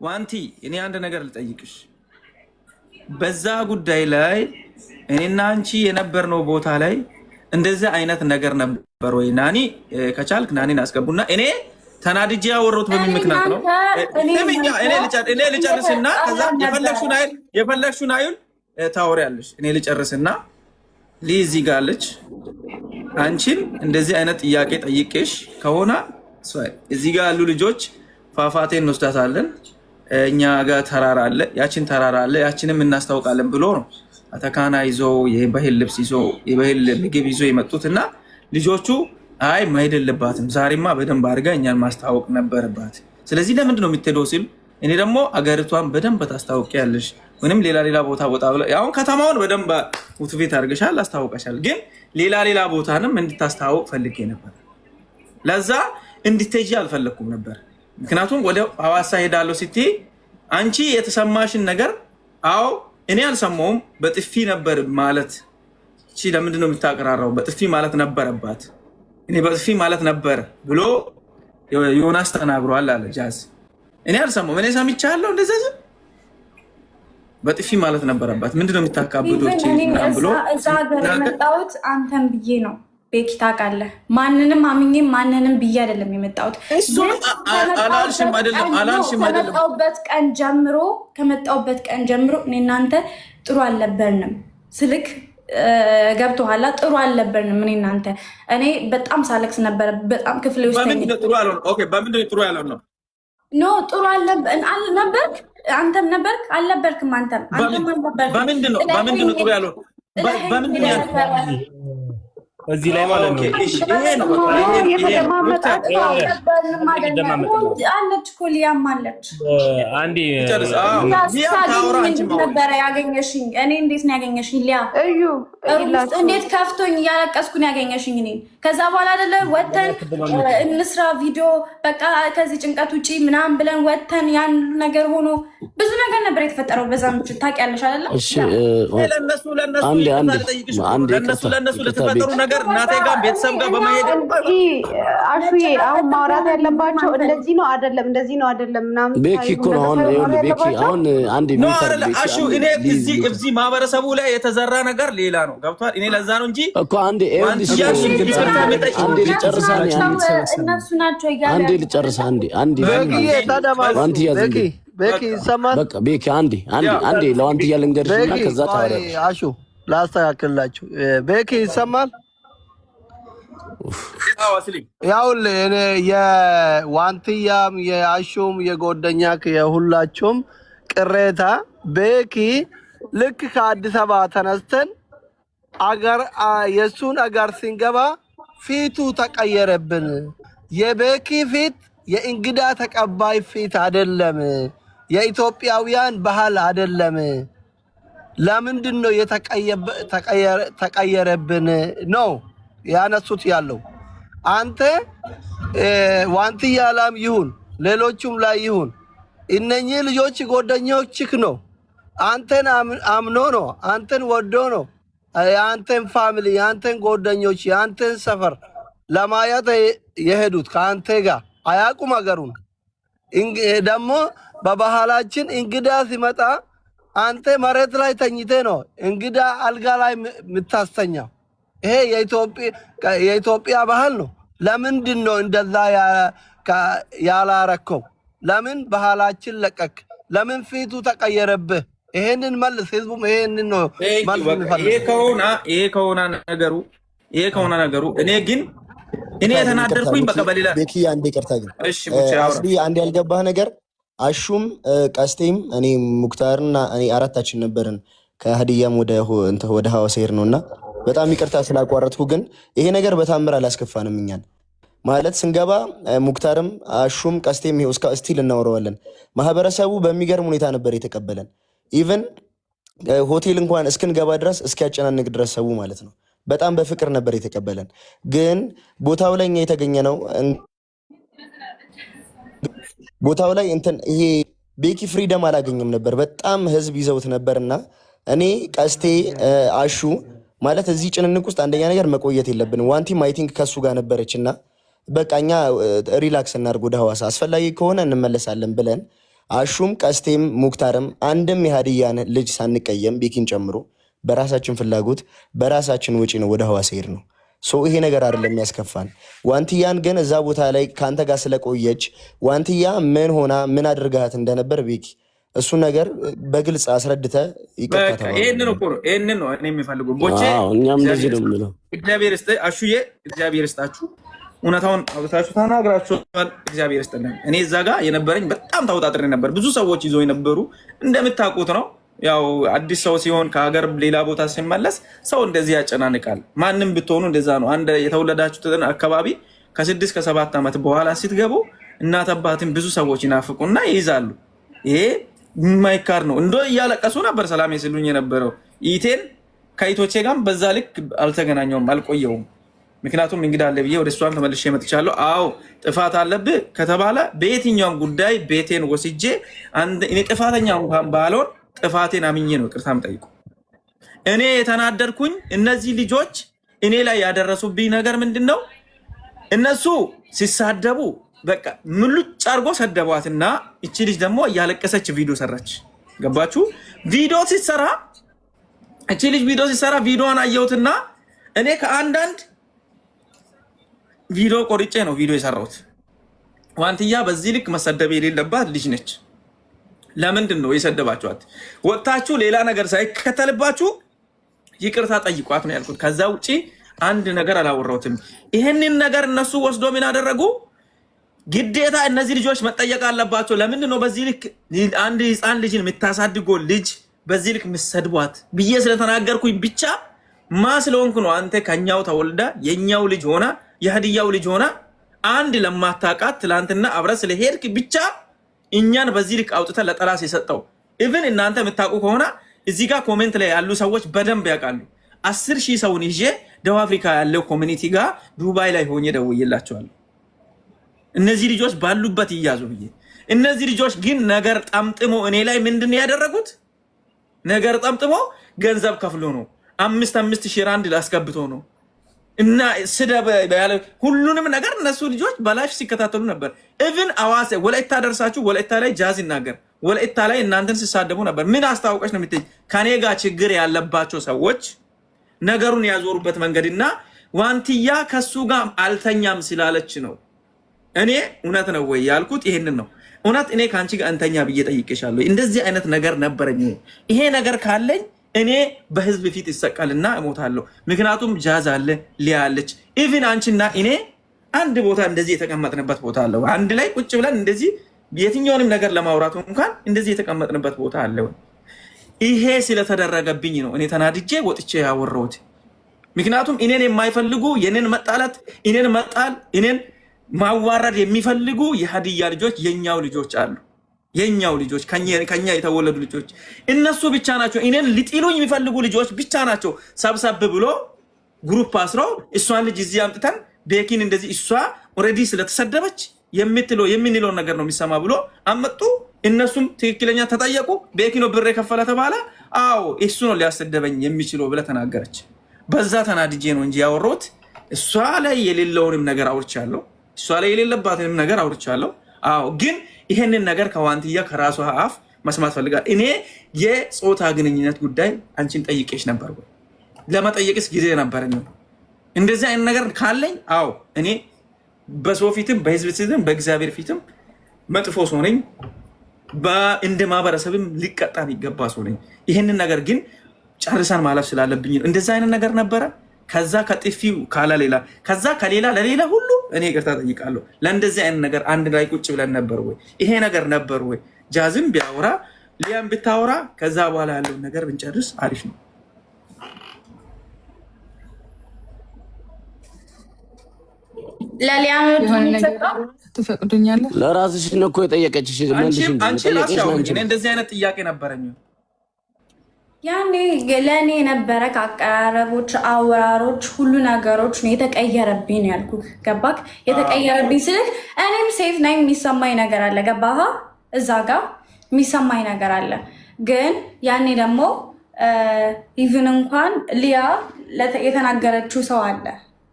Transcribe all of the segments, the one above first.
ዋንቲ እኔ አንድ ነገር ልጠይቅሽ። በዛ ጉዳይ ላይ እኔና አንቺ የነበርነው ቦታ ላይ እንደዚህ አይነት ነገር ነበር ወይ? ናኒ ከቻልክ ናኒን አስገቡና እኔ ተናድጄ ያወራሁት በምን ምክንያት ነው? እኔ ልጨርስና ከዛ የፈለግሽውን አይል ታወሪያለሽ። እኔ ልጨርስና ሊዚ ጋለች አንቺን እንደዚህ አይነት ጥያቄ ጠይቄሽ ከሆነ እዚህ ጋር ያሉ ልጆች ፏፏቴን እንወስዳታለን፣ እኛ ጋር ተራራ አለ፣ ያችን ተራራ አለ፣ ያችንም እናስታውቃለን ብሎ ነው አተካና ይዞ የባህል ልብስ ይዞ የባህል ምግብ ይዞ የመጡትና ልጆቹ አይ መሄድ የለባትም ዛሬማ በደንብ አድርጋ እኛን ማስታወቅ ነበረባት። ስለዚህ ለምንድን ነው የምትሄደው ሲል እኔ ደግሞ አገሪቷን በደንብ ታስታውቂያለሽ፣ ምንም ሌላ ቦታ ቦታ ብለ አሁን ከተማውን በደንብ ውትቤት አድርገሻል፣ አስታውቀሻል፣ ግን ሌላ ቦታንም እንድታስታውቅ ፈልጌ ነበር። ለዛ እንድትሄጂ አልፈለኩም ነበር። ምክንያቱም ወደ ሐዋሳ ሄዳለሁ ስትይ አንቺ የተሰማሽን ነገር አዎ እኔ አልሰማውም። በጥፊ ነበር ማለት እቺ ለምንድን ነው የምታቀራራው? በጥፊ ማለት ነበረባት፣ እኔ በጥፊ ማለት ነበር ብሎ ዮናስ ተናግሯል አለ ጃዝ። እኔ አልሰማውም። እኔ ሰምቻለሁ እንደዚህ በጥፊ ማለት ነበረባት። ምንድነው የምታካብዶች ብሎ እዛ ሀገር የመጣሁት አንተን ብዬ ነው። ቤኪ ታውቃለህ፣ ማንንም አምኜ ማንንም ብዬ አይደለም የመጣሁት። አላልሽም አይደለም ከመጣሁበት ቀን ጀምሮ እኔ እናንተ ጥሩ አልነበርንም ስልክ ገብቶሃል? ጥሩ አልነበርንም እኔ እናንተ። እኔ በጣም ሳለቅስ ነበረ። በጣም ክፍሌ ውስጥ በምንድን ነው ጥሩ ያልሆነው? ኖ ጥሩ ነበርክ፣ አንተም ነበርክ አልነበርክም? አንተም በምንድን ነው ጥሩ ያልሆነው? እዚህ ላይ ማለት ነው አለች እኮ ሊያም አለች። አንዴ ነበረ ያገኘሽኝ። እኔ እንዴት ነው ያገኘሽኝ? ሊያ እንዴት ከፍቶኝ እያለቀስኩን ያገኘሽኝ እኔ። ከዛ በኋላ አይደለ ወተን እንስራ ቪዲዮ በቃ ከዚህ ጭንቀት ውጭ ምናምን ብለን ወተን ያን ነገር ሆኖ ብዙ ነገር ነበር የተፈጠረው በዛ ምሽት ታውቂያለሽ አይደለ? ለነሱ ለተፈጠሩ ነገር እናቴ ጋር ቤተሰብ ጋር በመሄድ አሹዬ አሁን ማውራት ያለባቸው እንደዚህ ነው አይደለም፣ እንደዚህ ነው አይደለም ምናምን ቤኪ እኮ ነው። ቤኪ አሁን አንድ አሹ እኔ እዚህ ማህበረሰቡ ላይ የተዘራ ነገር ሌላ ነው። ገብቷል? እኔ ለዛ ነው እንጂ እኮ አንዴ ልጨርስ። ቤኪ ይሰማል። በቃ ቤኪ አንዴ ለዋንትያ ልንገርሽና ከዛ ታወሪያለሽ። አሹ ላስተካክልላችሁ። ቤኪ ይሰማል። ያውልህ እኔ የዋንትያም የአሹም የጎደኛክ የሁላችሁም ቅሬታ ቤኪ ልክ ከአዲስ አበባ ተነስተን አገር የሱን አገር ሲንገባ ፊቱ ተቀየረብን። የቤኪ ፊት የእንግዳ ተቀባይ ፊት አይደለም፣ የኢትዮጵያውያን ባህል አይደለም። ለምንድን ነው ተቀየረብን ነው ያነሱት ያለው። አንተ ዋንትያ ላም ይሁን ሌሎቹም ላይ ይሁን እነኚህ ልጆች ጓደኞችህ ነው። አንተን አምኖ ነው፣ አንተን ወዶ ነው፣ የአንተን ፋሚሊ፣ የአንተን ጓደኞች፣ የአንተን ሰፈር ለማየት የሄዱት ከአንተ ጋር አያውቁም አገሩን። ደግሞ በባህላችን እንግዳ ሲመጣ አንተ መሬት ላይ ተኝቴ ነው እንግዳ አልጋ ላይ የምታስተኛው። ይሄ የኢትዮጵያ ባህል ነው። ለምንድን ነው እንደዛ ያላረከው? ለምን ባህላችን ለቀክ? ለምን ፊቱ ተቀየረብህ? ይሄንን መልስ። ህዝቡም ይሄንን ነው መልስ የሚፈልገው። ይሄ ከሆነ ነገሩ እኔ የተናደርኩኝ በቃ በሌላ ቤኪ አንዴ ቀርታ ግን አንዴ ያልገባህ ነገር አሹም ቀስቴም እኔ ሙክታርና እኔ አራታችን ነበርን ከሀዲያም ወደ ሐዋሳ ሄር ነውና በጣም ይቅርታ ስላቋረጥኩ። ግን ይሄ ነገር በታምር አላስከፋንም እኛን ማለት ስንገባ ሙክታርም አሹም ቀስቴም ይሄው እስከ ስቲል እናወራዋለን። ማህበረሰቡ በሚገርም ሁኔታ ነበር የተቀበለን። ኢቭን ሆቴል እንኳን እስክንገባ ድረስ እስኪያጨናንቅ ድረስ ሰው ማለት ነው በጣም በፍቅር ነበር የተቀበለን። ግን ቦታው ላይ እኛ የተገኘ ነው ቦታው ላይ ይሄ ቤኪ ፍሪደም አላገኘም ነበር። በጣም ህዝብ ይዘውት ነበርና እኔ ቀስቴ አሹ ማለት እዚህ ጭንንቅ ውስጥ አንደኛ ነገር መቆየት የለብንም። ዋንቲም አይ ቲንክ ከሱ ጋር ነበረችና በቃ እኛ ሪላክስ እናድርግ፣ ወደ ሐዋሳ አስፈላጊ ከሆነ እንመለሳለን ብለን አሹም ቀስቴም ሙክታርም አንድም የሀዲያን ልጅ ሳንቀየም ቤኪን ጨምሮ በራሳችን ፍላጎት በራሳችን ወጪ ነው ወደ ሐዋሳ ሄድ ነው። ይሄ ነገር አይደለም የሚያስከፋን። ዋንትያን ግን እዛ ቦታ ላይ ከአንተ ጋር ስለቆየች ዋንትያ ምን ሆና ምን አድርጋት እንደነበር ቤኪ እሱ ነገር በግልጽ አስረድተ ይቀጣታል። ይሄንን ነው እኔ የሚፈልገው። ቦቼ እኛም እንደዚህ ነው የምንለው። እግዚአብሔር ይስጥ አሹዬ፣ እግዚአብሔር ይስጣችሁ። እውነታውን አውጥታችሁ ተናግራችኋል። እግዚአብሔር ይስጥልን። እኔ እዛ ጋር የነበረኝ በጣም ታውጣጥሬ ነበር። ብዙ ሰዎች ይዘው የነበሩ እንደምታውቁት ነው። ያው አዲስ ሰው ሲሆን ከሀገር ሌላ ቦታ ሲመለስ ሰው እንደዚህ ያጨናንቃል። ማንም ብትሆኑ እንደዛ ነው። አንድ የተወለዳችሁትን አካባቢ ከ6 ከ7 ዓመት በኋላ ስትገቡ እናት አባትን ብዙ ሰዎች ይናፍቁና ይይዛሉ። ይሄ የማይካድ ነው። እንዶ እያለቀሱ ነበር ሰላም ሲሉኝ የነበረው። ኢቴን ከኢቶቼ ጋር በዛ ልክ አልተገናኘውም፣ አልቆየውም። ምክንያቱም እንግዳ አለ ብዬ ወደ እሷም ተመልሼ መጥቻለሁ። አዎ ጥፋት አለብህ ከተባለ በየትኛውም ጉዳይ ቤቴን ወስጄ እኔ ጥፋተኛ እንኳን ባልሆን ጥፋቴን አምኜ ነው ቅርታም ጠይቁ። እኔ የተናደርኩኝ እነዚህ ልጆች እኔ ላይ ያደረሱብኝ ነገር ምንድን ነው? እነሱ ሲሳደቡ በቃ ምሉጭ አርጎ ሰደቧትና እቺ ልጅ ደግሞ እያለቀሰች ቪዲዮ ሰራች። ገባችሁ? ቪዲዮ ሲሰራ እቺ ልጅ ቪዲዮን አየሁትና እኔ ከአንዳንድ ቪዲዮ ቆርጬ ነው ቪዲዮ የሰራሁት። ዋንትያ በዚህ ልክ መሰደብ የሌለባት ልጅ ነች። ለምንድን ነው የሰደባችኋት? ወጥታችሁ ሌላ ነገር ሳይከተልባችሁ ይቅርታ ጠይቋት ነው ያልኩት። ከዛ ውጪ አንድ ነገር አላወራሁትም። ይሄንን ነገር እነሱ ወስዶ ምን አደረጉ? ግዴታ እነዚህ ልጆች መጠየቅ አለባቸው። ለምንድን ነው በዚህ ልክ አንድ ህፃን ልጅን የምታሳድገው ልጅ በዚህ ልክ የምትሰድቧት ብዬ ስለተናገርኩኝ ብቻ ስለሆንኩ ነው። አንተ ከኛው ተወልዳ የኛው ልጅ ሆና የሀዲያው ልጅ ሆና አንድ ለማታውቃት ትላንትና አብረ ስለሄድክ ብቻ እኛን በዚህ ልክ አውጥተን ለጠላስ የሰጠው። ኢቭን እናንተ የምታውቁ ከሆነ እዚህ ጋር ኮሜንት ላይ ያሉ ሰዎች በደንብ ያውቃሉ። 10,000 ሰውን ይዤ ደቡብ አፍሪካ ያለው ኮሚኒቲ ጋር ዱባይ ላይ ሆኜ ደውዬላቸዋለሁ። እነዚህ ልጆች ባሉበት ይያዙ ብዬ። እነዚህ ልጆች ግን ነገር ጠምጥሞ እኔ ላይ ምንድን ያደረጉት? ነገር ጠምጥሞ ገንዘብ ከፍሎ ነው 5,000 ራንድ ላስገብቶ ነው እና ስደብ ያለ ሁሉንም ነገር እነሱ ልጆች በላይፍ ሲከታተሉ ነበር። ኢቭን አዋሳ ወላይታ ደርሳችሁ ወላይታ ላይ ጃዝ ይናገር ወላይታ ላይ እናንተን ሲሳደቡ ነበር። ምን አስታውቀሽ ነው የምትይ? ከኔ ጋር ችግር ያለባቸው ሰዎች ነገሩን ያዞሩበት መንገድና ዋንትያ ከሱ ጋር አልተኛም ስላለች ነው። እኔ እውነት ነው ወይ ያልኩት ይሄንን ነው። እውነት እኔ ከአንቺ ጋር እንተኛ ብዬ ጠይቄሻለሁ። እንደዚህ አይነት ነገር ነበረኝ። ይሄ ነገር ካለኝ እኔ በህዝብ ፊት ይሰቀልና እሞታለሁ። ምክንያቱም ጃዝ አለ ሊያለች ኢቭን አንቺና እኔ አንድ ቦታ እንደዚህ የተቀመጥንበት ቦታ አለ። አንድ ላይ ቁጭ ብለን እንደዚህ የትኛውንም ነገር ለማውራት እንኳን እንደዚህ የተቀመጥንበት ቦታ አለ። ይሄ ስለተደረገብኝ ነው እኔ ተናድጄ ወጥቼ ያወራሁት። ምክንያቱም እኔን የማይፈልጉ የኔን መጣላት እኔን መጣል እኔን ማዋረድ የሚፈልጉ የሀዲያ ልጆች የኛው ልጆች አሉ። የኛው ልጆች ከኛ የተወለዱ ልጆች እነሱ ብቻ ናቸው። እኔን ሊጥሉኝ የሚፈልጉ ልጆች ብቻ ናቸው። ሰብሰብ ብሎ ግሩፕ አስረው እሷን ልጅ እዚህ አምጥተን ቤኪን እንደዚህ እሷ ኦልሬዲ ስለተሰደበች የምንለው ነገር ነው የሚሰማ ብሎ አመጡ። እነሱም ትክክለኛ ተጠየቁ። ቤኪኖ ብር የከፈለ ተባለ። አዎ እሱ ነው ሊያሰደበኝ የሚችለው ብለ ተናገረች። በዛ ተናድጄ ነው እንጂ ያወራሁት እሷ ላይ የሌለውንም ነገር አውርቻለሁ። እሷ ላይ የሌለባትንም ነገር አውርቻለሁ። አዎ ግን ይሄንን ነገር ከዋንትያ ከራሷ አፍ መስማት ፈልጋል። እኔ የጾታ ግንኙነት ጉዳይ አንቺን ጠይቄሽ ነበር ወይ? ለመጠየቅስ ጊዜ ነበረኝ? እንደዚህ አይነት ነገር ካለኝ አዎ እኔ በሰው ፊትም በህዝብ ፊትም በእግዚአብሔር ፊትም መጥፎ ሰው ነኝ። እንደ ማህበረሰብም ሊቀጣ የሚገባ ሰው ነኝ። ይሄንን ነገር ግን ጨርሰን ማለፍ ስላለብኝ እንደዚህ አይነት ነገር ነበረ። ከዛ ከጥፊው ካላ ሌላ ከዛ ከሌላ ለሌላ ሁሉ እኔ ይቅርታ ጠይቃለሁ። ለእንደዚህ አይነት ነገር አንድ ላይ ቁጭ ብለን ነበር ወይ? ይሄ ነገር ነበር ወይ? ጃዝም ቢያወራ ሊያም ብታወራ ከዛ በኋላ ያለውን ነገር ብንጨርስ አሪፍ ነው። ለሊያም ትፈቅዱኛለህ? ለራስሽ ነው እኮ የጠየቀችሽ። እንደዚህ አይነት ጥያቄ ነበረኝ ያኔ ለእኔ የነበረ ከአቀራረቦች፣ አወራሮች፣ ሁሉ ነገሮች ነው የተቀየረብኝ ነው ያልኩህ። ገባክ? የተቀየረብኝ ስልህ እኔም ሴት ነኝ፣ የሚሰማኝ ነገር አለ። ገባህ? እዛ ጋር የሚሰማኝ ነገር አለ። ግን ያኔ ደግሞ ኢቭን እንኳን ሊያ የተናገረችው ሰው አለ።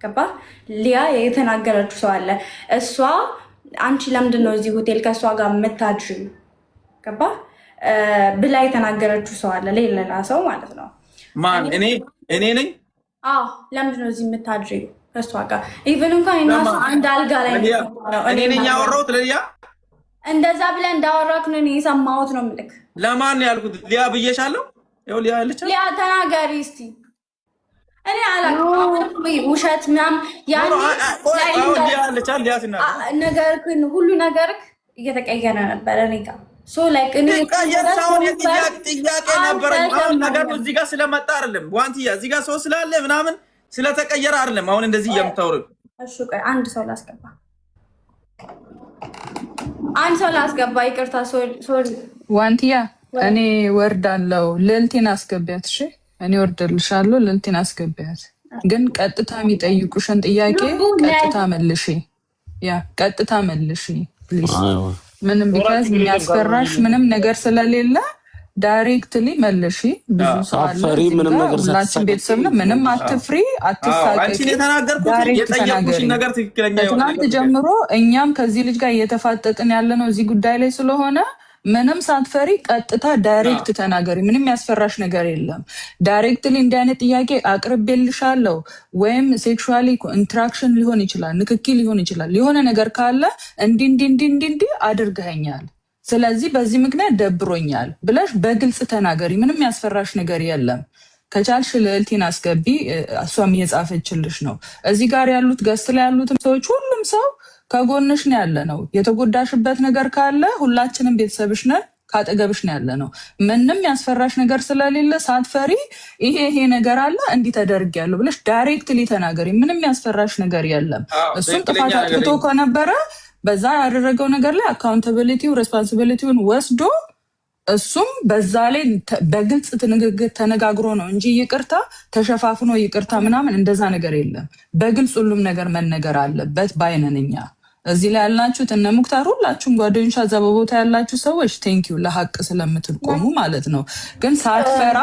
ገባህ? ሊያ የተናገረችው ሰው አለ። እሷ አንቺ ለምንድን ነው እዚህ ሆቴል ከእሷ ጋር የምታድሪው? ገባ ብላ የተናገረችው ሰው አለ፣ ሌላ ሰው ማለት ነው። ማን? እኔ ነኝ። አዎ ለምንድን ነው እዚህ የምታድሪው ከእሷ ጋር? ኢቭን እንኳን እናሱ አንድ አልጋ ላይ ነው። እኔ ነኝ ያወራሁት ለሊያ። እንደዛ ብለህ እንዳወራክ ነው እኔ የሰማሁት ነው የምልክ። ለማን ያልኩት? ሊያ ብዬሻለሁ። ይኸው ሊያ አለች። ሊያ ተናገሪ እስቲ። እኔ አላውቅም ውሸት ምናምን ነገርክን ሁሉ ነገርክ እየተቀየረ ነበረ እኔ ጋር ጥያቄ ነበረኝ። አሁን ነገሩ እዚህ ጋር ስለመጣ አይደለም ዋንትያ፣ እዚህ ጋር ሰው ስላለ ምናምን ስለተቀየረ አይደለም አሁን እንደዚህ የምታወሪው። እሺ ቆይ አንድ ሰው ላስገባ፣ ይቅርታ ሶሪ ዋንትያ። እኔ ወርዳለሁ፣ ልዕልቴን አስገቢያት። እሺ እኔ ወርድልሻለሁ፣ ልዕልቴን አስገቢያት። ግን ቀጥታ የሚጠይቁሽን ጥያቄ ቀጥታ መልሺ። ቀጥታ መልሺ ፕሊዝ። ምንም ቢካዝ የሚያስፈራሽ ምንም ነገር ስለሌለ ዳይሬክትሊ መልሺ። ብዙ ሰው አለ ምንም ነገር ሁላችን ቤተሰብ ነው። ምንም አትፍሪ፣ አትሳቀቂ። ከትናንት ጀምሮ እኛም ከዚህ ልጅ ጋር እየተፋጠጥን ያለ ነው እዚህ ጉዳይ ላይ ስለሆነ ምንም ሳትፈሪ ቀጥታ ዳይሬክት ተናገሪ። ምንም ያስፈራሽ ነገር የለም። ዳይሬክትሊ እንዲህ አይነት ጥያቄ አቅርቤልሻለሁ ወይም ሴክሹዋሊ ኢንትራክሽን ሊሆን ይችላል፣ ንክኪ ሊሆን ይችላል። የሆነ ነገር ካለ እንዲህ አድርገኸኛል፣ ስለዚህ በዚህ ምክንያት ደብሮኛል ብለሽ በግልጽ ተናገሪ። ምንም ያስፈራሽ ነገር የለም። ከቻልሽ ልዕልቲን አስገቢ፣ እሷም እየጻፈችልሽ ነው። እዚህ ጋር ያሉት ገስት ላይ ያሉትም ሰዎች ሁሉም ሰው ከጎንሽ ነው ያለ ነው። የተጎዳሽበት ነገር ካለ ሁላችንም ቤተሰብሽ ነን፣ ካጠገብሽ ነው ያለ ነው። ምንም ያስፈራሽ ነገር ስለሌለ ሳትፈሪ ይሄ ነገር አለ እንዲህ ተደርጊያለሁ ብለሽ ዳይሬክትሊ ተናገሪ። ምንም ያስፈራሽ ነገር የለም። እሱም ጥፋት አጥፍቶ ከነበረ በዛ ያደረገው ነገር ላይ አካውንታቢሊቲው ሬስፖንሲቢሊቲውን ወስዶ እሱም በዛ ላይ በግልጽ ተነጋግሮ ነው እንጂ ይቅርታ ተሸፋፍኖ ይቅርታ ምናምን እንደዛ ነገር የለም። በግልጽ ሁሉም ነገር መነገር አለበት ባይነንኛ። እዚህ ላይ ያላችሁት እነ ሙክታር ሁላችሁም ጓደኞቿ እዛ በቦታ ያላችሁ ሰዎች ቴንኪዩ ለሀቅ ስለምትቆሙ ማለት ነው። ግን ሳትፈራ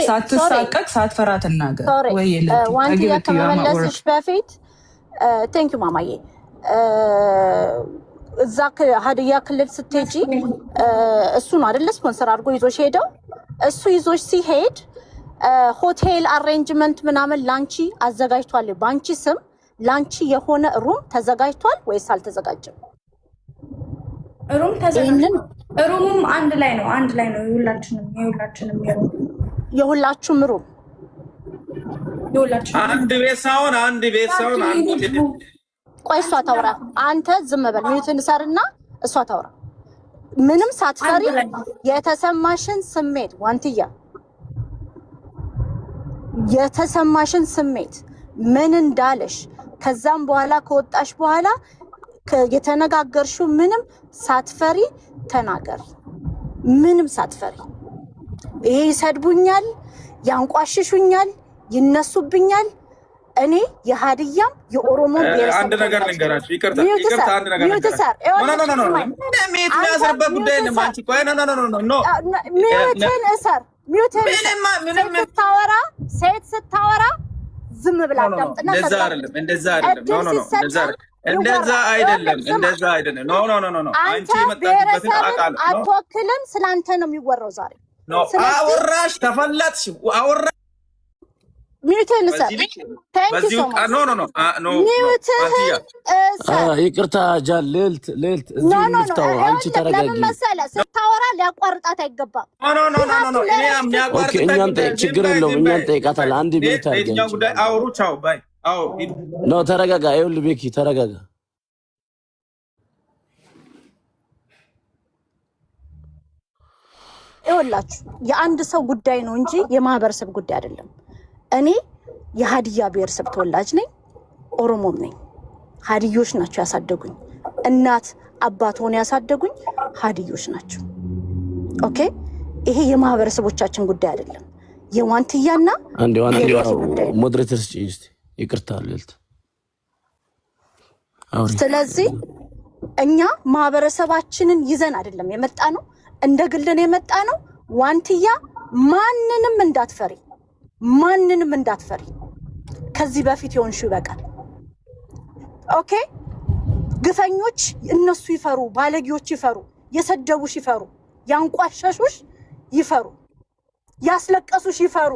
ሳትሳቀቅ ሳትፈራ ትናገር። ወይ ዋንትያ ከመመለስሽ በፊት ቴንኪዩ ማማዬ እዛ ሀዲያ ክልል ስትሄጂ እሱ ነው አይደለ ስፖንሰር አድርጎ ይዞሽ ሄደው። እሱ ይዞሽ ሲሄድ ሆቴል አሬንጅመንት ምናምን ላንቺ አዘጋጅቷል። ባንቺ ስም ላንቺ የሆነ ሩም ተዘጋጅቷል ወይስ አልተዘጋጀም? ሩም ተዘጋጅቷል። ሩሙም አንድ ላይ ነው የሁላችሁም ሩም አንድ ቤት ሳይሆን አንድ ቆይ እሷ ታውራ፣ አንተ ዝም በል። ሚዩትን ሰርና እሷ ታውራ። ምንም ሳትፈሪ የተሰማሽን ስሜት ዋንትያ፣ የተሰማሽን ስሜት ምን እንዳለሽ ከዛም በኋላ ከወጣሽ በኋላ የተነጋገርሽው ምንም ሳትፈሪ ተናገሪ። ምንም ሳትፈሪ ይሄ ይሰድቡኛል፣ ያንቋሽሹኛል፣ ይነሱብኛል እኔ የሀዲያም የኦሮሞ ብሔረሰብ አንድ ነገር ልንገራችሁ። ይቅርታ አንድ ነገር ሴት ስታወራ ዝም ብላ አዳምጥና እንደዛ አይደለም። አንተ ብሔረሰብን አትወክልም። ስለአንተ ነው የሚወራው ዛሬ። አወራሽ፣ ተፈላጥሽ፣ አወራ ሚዩትን ሰር ይቅርታ ጃል ልዕልት እዚህ አንቺ ተረጋጊ። ስታወራ ሊያቋርጣት አይገባም። እኛም ችግር የለውም፣ እኛም ጠይቃታል። አንድ ቤት ነው። ተረጋጋ። ይኸውልህ ቤኪ ተረጋጋ። ይኸውላችሁ የአንድ ሰው ጉዳይ ነው እንጂ የማህበረሰብ ጉዳይ አይደለም። እኔ የሀዲያ ብሔረሰብ ተወላጅ ነኝ፣ ኦሮሞም ነኝ። ሀዲዮች ናቸው ያሳደጉኝ። እናት አባት ሆነ ያሳደጉኝ ሀዲዮች ናቸው። ኦኬ፣ ይሄ የማህበረሰቦቻችን ጉዳይ አይደለም። የዋንትያና ሞዴሬተርስ ይቅርታ ልልት። ስለዚህ እኛ ማህበረሰባችንን ይዘን አይደለም የመጣ ነው፣ እንደ ግልን የመጣ ነው። ዋንትያ ማንንም እንዳትፈሪ፣ ማንንም እንዳትፈሪ። ከዚህ በፊት የሆንሽው ይበቃል። ኦኬ፣ ግፈኞች እነሱ ይፈሩ፣ ባለጌዎች ይፈሩ፣ የሰደቡሽ ይፈሩ። ያንቋሸሹሽ ይፈሩ፣ ያስለቀሱሽ ይፈሩ።